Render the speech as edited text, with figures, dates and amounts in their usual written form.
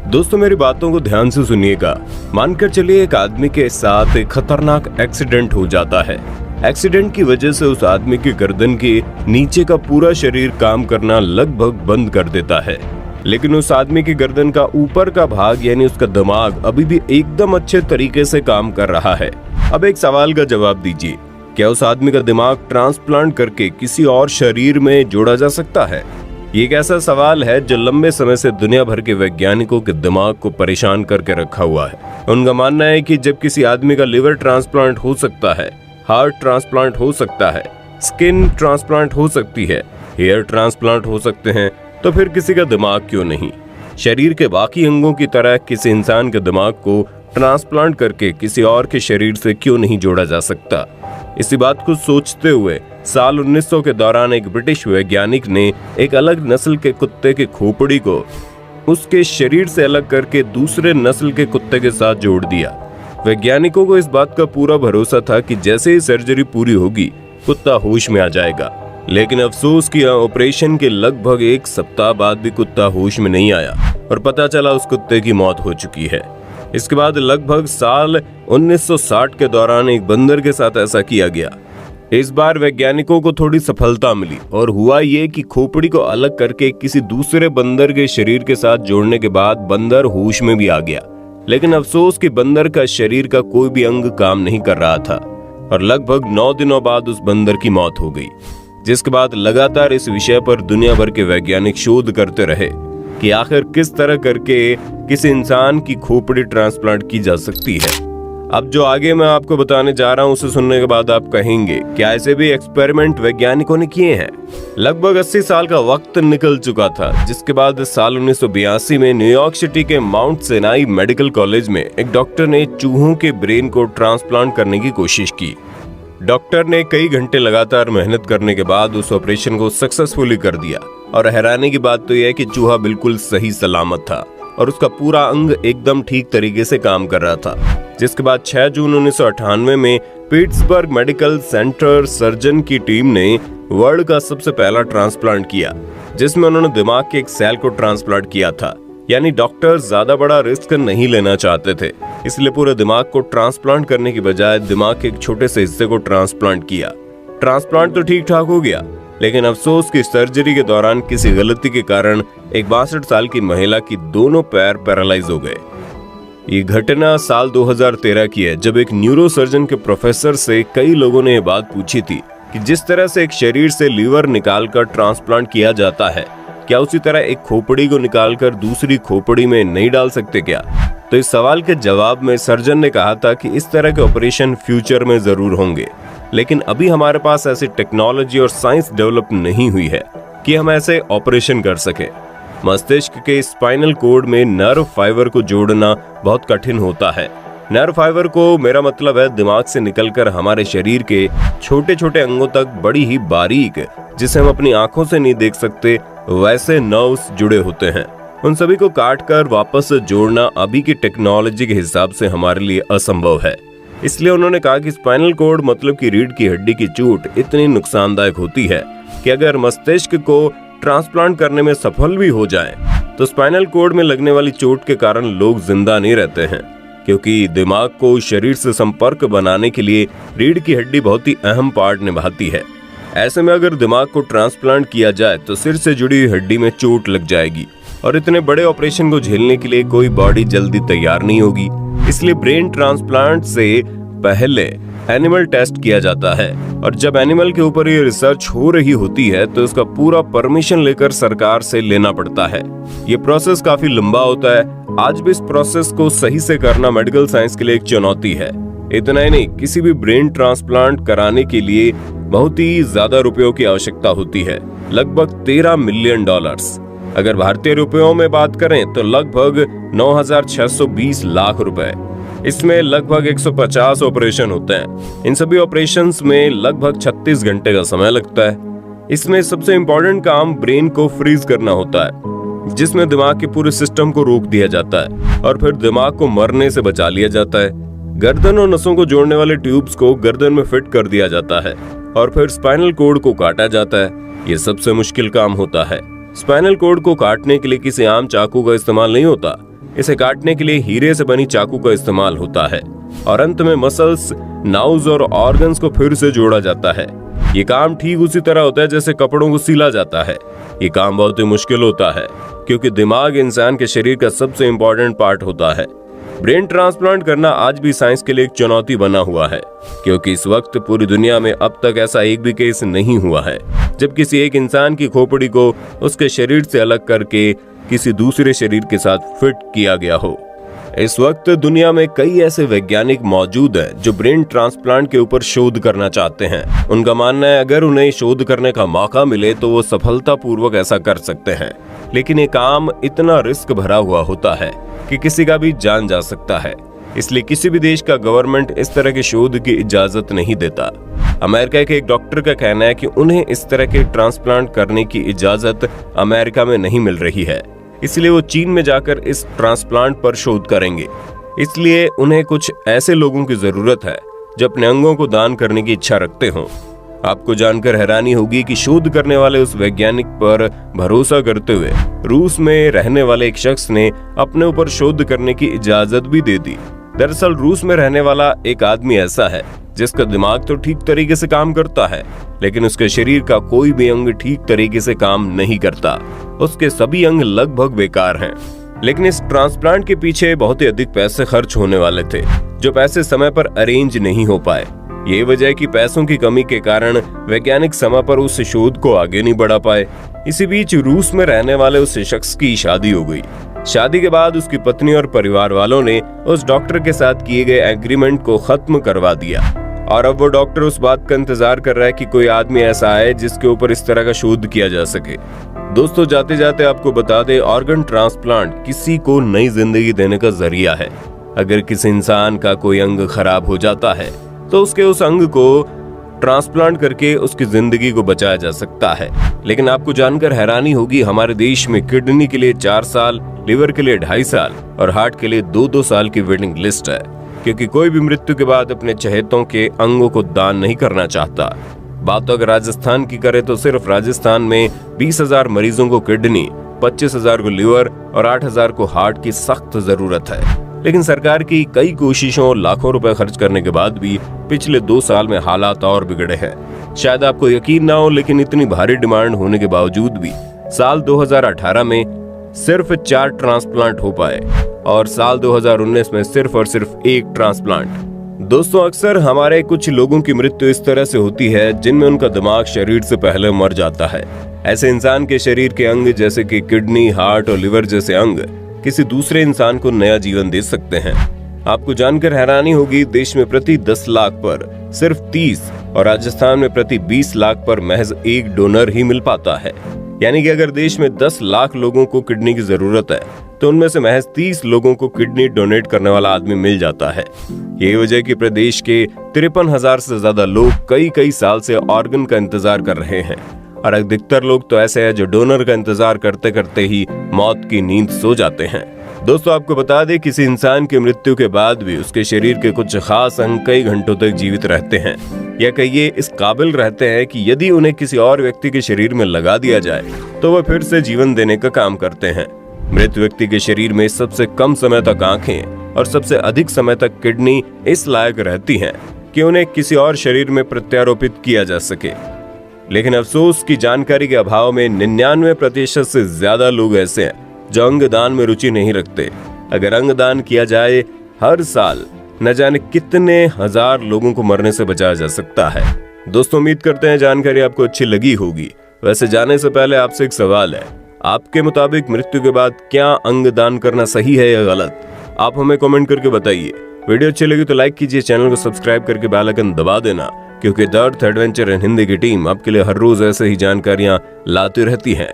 दोस्तों मेरी बातों को ध्यान से सुनिएगा। मानकर चलिए एक आदमी के साथ एक खतरनाक एक्सीडेंट हो जाता है। एक्सीडेंट की वजह से उस आदमी की गर्दन के नीचे का पूरा शरीर काम करना लगभग बंद कर देता है, लेकिन उस आदमी की गर्दन का ऊपर का भाग यानी उसका दिमाग अभी भी एकदम अच्छे तरीके से काम कर रहा है। अब एक सवाल का जवाब दीजिए, क्या उस आदमी का दिमाग ट्रांसप्लांट करके किसी और शरीर में जोड़ा जा सकता है? ये एक ऐसा सवाल है जो लंबे समय से दुनिया भर के वैज्ञानिकों के दिमाग को परेशान करके रखा हुआ है। उनका मानना है कि जब किसी आदमी का लिवर ट्रांसप्लांट हो सकता है, हार्ट ट्रांसप्लांट हो सकता है, स्किन ट्रांसप्लांट हो सकती है, हेयर ट्रांसप्लांट हो सकते हैं, तो फिर किसी का दिमाग क्यों नहीं? शरीर के बाकी अंगों की तरह किसी इंसान के दिमाग को ट्रांसप्लांट करके किसी और के शरीर से क्यों नहीं जोड़ा जा सकता? इसी बात को सोचते हुए साल 1900 के दौरान एक ब्रिटिश वैज्ञानिक ने एक अलग नस्ल के कुत्ते के खोपड़ी को उसके शरीर से अलग करके दूसरे नस्ल के कुत्ते के साथ जोड़ दिया। वैज्ञानिकों को इस बात का पूरा भरोसा था कि जैसे ही सर्जरी पूरी होगी कुत्ता होश में आ जाएगा, लेकिन अफसोस कि ऑपरेशन के लगभग एक सप्ताह बाद भी कुत्ता होश में नहीं आया और पता चला उस कुत्ते की मौत हो चुकी है। इसके बाद लगभग साल 1960 के दौरान एक बंदर के साथ ऐसा किया गया। इस बार वैज्ञानिकों को थोड़ी सफलता मिली और हुआ ये कि खोपड़ी को अलग करके किसी दूसरे बंदर के शरीर के साथ जोड़ने के बाद बंदर होश में भी आ गया, लेकिन अफसोस कि बंदर का शरीर का कोई भी अंग काम नहीं कर रहा था और लगभग 9 दिनों बाद उस बंदर की मौत हो गई। जिसके बाद लगातार इस विषय पर दुनिया भर के वैज्ञानिक शोध करते रहे कि आखिर किस तरह करके किसी इंसान की खोपड़ी ट्रांसप्लांट की जा सकती है। अब जो आगे मैं आपको बताने जा रहा हूं उसे सुनने के बाद आप कहेंगे क्या ऐसे भी एक्सपेरिमेंट वैज्ञानिकों ने किए हैं? लगभग 80 साल का वक्त निकल चुका था, जिसके बाद साल 1982 में न्यूयॉर्क सिटी के माउंट सिनाई मेडिकल कॉलेज में एक डॉक्टर ने चूहों के ब्रेन को ट्रांसप्लांट करने की कोशिश की। डॉक्टर ने कई घंटे लगातार मेहनत करने के बाद उस ऑपरेशन को सक्सेसफुली कर दिया और हैरानी की बात तो यह है कि चूहा बिल्कुल सही सलामत था और उसका पूरा अंग एकदम ठीक तरीके से काम कर रहा था। जिसके बाद 6 जून 1998 में पिट्सबर्ग मेडिकल सेंटर सर्जन की टीम ने वर्ल्ड का सबसे पहला ट्रांसप्लांट किया, जिसमें उन्होंने दिमाग के एक सेल को ट्रांसप्लांट किया था। यानी डॉक्टर ज्यादा बड़ा रिस्क नहीं लेना चाहते थे, इसलिए पूरे दिमाग को ट्रांसप्लांट करने की बजाय दिमाग के एक छोटे से हिस्से को ट्रांसप्लांट किया। ट्रांसप्लांट तो ठीक ठाक हो गया, लेकिन अफसोस की सर्जरी के दौरान किसी गलती के कारण एक 62 साल की महिला की दोनों पैर पैरालाइज हो गए। ये घटना साल 2013 की है, जब एक न्यूरोसर्जन के प्रोफेसर से कई लोगों ने यह बात पूछी थी कि जिस तरह से एक शरीर से लीवर निकालकर ट्रांसप्लांट किया जाता है, क्या उसी तरह एक खोपड़ी को निकालकर दूसरी खोपड़ी में नहीं डाल सकते क्या? तो इस सवाल के जवाब में सर्जन ने कहा था कि इस तरह के ऑपरेशन फ्यूचर में जरूर होंगे, लेकिन अभी हमारे पास ऐसी टेक्नोलॉजी और साइंस डेवलप नहीं हुई है कि हम ऐसे ऑपरेशन कर सके। मस्तिष्क के स्पाइनल कोड में नर्व फाइबर को जोड़ना बहुत कठिन होता है। नर्व फाइबर को मेरा मतलब है दिमाग से निकलकर हमारे शरीर के छोटे छोटे अंगों तक बड़ी ही बारीक, जिसे हम अपनी आंखों से नहीं देख सकते, वैसे नर्व्स जुड़े होते हैं। उन सभी को काट कर वापस जोड़ना अभी की टेक्नोलॉजी के हिसाब से हमारे लिए असंभव है। इसलिए उन्होंने कहा कि स्पाइनल कोड मतलब कि रीढ़ की हड्डी की चोट इतनी नुकसानदायक होती है कि अगर मस्तिष्क को ट्रांसप्लांट करने में सफल भी हो जाए तो स्पाइनल कोड में लगने वाली चोट के कारण लोग जिंदा नहीं रहते हैं, क्योंकि दिमाग को शरीर से संपर्क बनाने के लिए रीढ़ की हड्डी बहुत ही अहम पार्ट निभाती है। ऐसे में अगर दिमाग को ट्रांसप्लांट किया जाए तो सिर से जुड़ी हुई हड्डी में चोट लग जाएगी और इतने बड़े ऑपरेशन को झेलने के लिए कोई बॉडी जल्दी तैयार नहीं होगी। इसलिए ब्रेन ट्रांसप्लांट से पहले एनिमल टेस्ट किया जाता है और जब एनिमल के ऊपर ये रिसर्च हो रही होती है तो इसका पूरा परमिशन लेकर सरकार से लेना पड़ता है। ये प्रोसेस काफी लंबा होता है। आज भी इस प्रोसेस को सही से करना मेडिकल साइंस के लिए एक चुनौती है। इतना ही नहीं, किसी भी ब्रेन ट्रांसप्लांट कराने के लिए बहुत ही ज्यादा रुपयों की आवश्यकता होती है, लगभग $13 मिलियन। अगर भारतीय रुपयों में बात करें तो लगभग 9,620 लाख रुपए। इसमें लगभग 150 ऑपरेशन होते हैं। इन सभी ऑपरेशंस में लगभग 36 घंटे का समय लगता है। इसमें सबसे इम्पोर्टेंट काम ब्रेन को फ्रीज करना होता है, जिसमें दिमाग के पूरे सिस्टम को रोक दिया जाता है और फिर दिमाग को मरने से बचा लिया जाता है। गर्दन और नसों को जोड़ने वाले ट्यूब्स को गर्दन में फिट कर दिया जाता है और फिर स्पाइनल कोड को काटा जाता है। ये सबसे मुश्किल काम होता है। स्पाइनल कोड को काटने के लिए किसी आम चाकू का इस्तेमाल नहीं होता। इसे काटने के लिए हीरे से बनी चाकू का इस्तेमाल होता है और अंत में मसल्स, नाउज और ऑर्गन्स को फिर से जोड़ा जाता है। ये काम ठीक उसी तरह होता है जैसे कपड़ों को सिला जाता है। ये काम बहुत ही मुश्किल होता है क्योंकि दिमाग इंसान के शरीर का सबसे इम्पोर्टेंट पार्ट होता है। ब्रेन ट्रांसप्लांट करना आज भी साइंस के लिए एक चुनौती बना हुआ है क्योंकि इस वक्त पूरी दुनिया में अब तक ऐसा एक भी केस नहीं हुआ है जब किसी एक इंसान की खोपड़ी को उसके शरीर से अलग करके किसी दूसरे शरीर के साथ फिट किया गया हो। इस वक्त दुनिया में कई ऐसे वैज्ञानिक मौजूद हैं जो ब्रेन ट्रांसप्लांट के ऊपर शोध करना चाहते हैं। उनका मानना है अगर उन्हें शोध करने का मौका मिले तो वो सफलतापूर्वक ऐसा कर सकते हैं, लेकिन ये काम इतना रिस्क भरा हुआ होता है कि किसी का भी जान जा सकता है। इसलिए किसी भी देश का गवर्नमेंट इस तरह के शोध की इजाजत नहीं देता। अमेरिका के एक डॉक्टर का कहना है कि उन्हें इस तरह के ट्रांसप्लांट करने की इजाजत अमेरिका में नहीं मिल रही है, इसलिए वो चीन में जाकर इस ट्रांसप्लांट पर शोध करेंगे। इसलिए उन्हें कुछ ऐसे लोगों की जरूरत है जो अपने अंगों को दान करने की इच्छा रखते हों। आपको जानकर हैरानी होगी कि शोध करने वाले उस वैज्ञानिक पर भरोसा करते हुए रूस में रहने वाले एक शख्स ने अपने ऊपर शोध करने की इजाजत भी दे दी। दरअसल रूस में रहने वाला एक आदमी ऐसा है जिसका दिमाग तो ठीक तरीके से काम करता है, लेकिन उसके शरीर का कोई भी अंग ठीक तरीके से काम नहीं करता। उसके सभी अंग लगभग बेकार हैं। लेकिन इस ट्रांसप्लांट के पीछे बहुत ही अधिक पैसे खर्च होने वाले थे, जो पैसे समय पर अरेंज नहीं हो पाए। ये वजह है कि पैसों की कमी के कारण वैज्ञानिक समय पर उस शोध को आगे नहीं बढ़ा पाए। इसी बीच रूस में रहने वाले उस शख्स की शादी हो गई। शादी के बाद उसकी पत्नी और परिवार वालों ने उस डॉक्टर के साथ किए गए एग्रीमेंट को खत्म करवा दिया और अब वो डॉक्टर उस बात का इंतजार कर रहा है कि कोई आदमी ऐसा आए जिसके ऊपर इस तरह का शोध किया जा सके। दोस्तों, जाते जाते आपको बता दें, ऑर्गन ट्रांसप्लांट किसी को नई जिंदगी देने का जरिया है। अगर किसी इंसान का कोई अंग खराब हो जाता है तो उसके उस अंग को ट्रांसप्लांट करके उसकी जिंदगी को बचाया जा सकता है। लेकिन आपको जानकर हैरानी होगी, हमारे देश में किडनी के लिए 4 साल, लिवर के लिए 2.5 साल और हार्ट के लिए 2-2 साल की वेटिंग लिस्ट है, क्योंकि कोई भी मृत्यु के बाद अपने चहेतों के अंगों को दान नहीं करना चाहता। बात तो अगर राजस्थान की करें तो सिर्फ राजस्थान में 20,000 मरीजों को किडनी, 25,000 को लिवर और 8,000 को हार्ट की सख्त जरूरत है। लेकिन सरकार की कई कोशिशों और लाखों रुपए खर्च करने के बाद भी पिछले 2 साल में हालात और बिगड़े हैं। शायद आपको यकीन ना हो, लेकिन इतनी भारी डिमांड होने के बावजूद भी साल 2018 में सिर्फ 4 ट्रांसप्लांट हो पाए और साल 2019 में सिर्फ और सिर्फ 1 ट्रांसप्लांट। दोस्तों, अक्सर हमारे कुछ लोगों की मृत्यु इस तरह से होती है जिनमें उनका दिमाग शरीर से पहले मर जाता है। ऐसे इंसान के शरीर के अंग जैसे कि किडनी, हार्ट और लिवर जैसे अंग किसी दूसरे इंसान को नया जीवन दे सकते हैं। आपको जानकर हैरानी होगी, देश में प्रति 10 लाख पर सिर्फ 30 और राजस्थान में प्रति 20 लाख पर महज 1 डोनर ही मिल पाता है। यानी कि अगर देश में 10 लाख लोगों को किडनी की जरूरत है तो उनमें से महज 30 लोगों को किडनी डोनेट करने वाला आदमी मिल जाता है। यही वजह कि प्रदेश के 53,000 से ज्यादा लोग कई साल से ऑर्गन का इंतजार कर रहे हैं और अधिकतर लोग तो ऐसे हैं जो डोनर का इंतजार करते करते ही मौत की नींद सो जाते हैं। दोस्तों, आपको बता दें, किसी इंसान की मृत्यु के बाद भी उसके शरीर के कुछ खास अंग कई घंटों तक जीवित रहते हैं, या कहिए इस काबिल रहते हैं कि यदि उन्हें किसी और व्यक्ति के शरीर में लगा दिया जाए तो वह फिर से जीवन देने का काम करते हैं। मृत व्यक्ति के शरीर में सबसे कम समय तक आंखें और सबसे अधिक समय तक किडनी इस लायक रहती हैं कि उन्हें किसी और शरीर में प्रत्यारोपित किया जा सके। लेकिन अफसोस की जानकारी के अभाव में 99% से ज्यादा लोग ऐसे हैं जो अंगदान में रुचि नहीं रखते। अगर अंगदान किया जाए, हर साल न जाने कितने हजार लोगों को मरने से बचाया जा सकता है। दोस्तों, उम्मीद करते हैं जानकारी आपको अच्छी लगी होगी। वैसे जाने से पहले आपसे एक सवाल है, आपके मुताबिक मृत्यु के बाद क्या अंगदान करना सही है या गलत? आप हमें कमेंट करके बताइए। वीडियो अच्छी लगी तो लाइक कीजिए, चैनल को सब्सक्राइब करके बेल आइकन दबा देना, क्योंकि the earth adventure in Hindi की टीम आपके लिए हर रोज ऐसे ही जानकारियां लाती रहती है।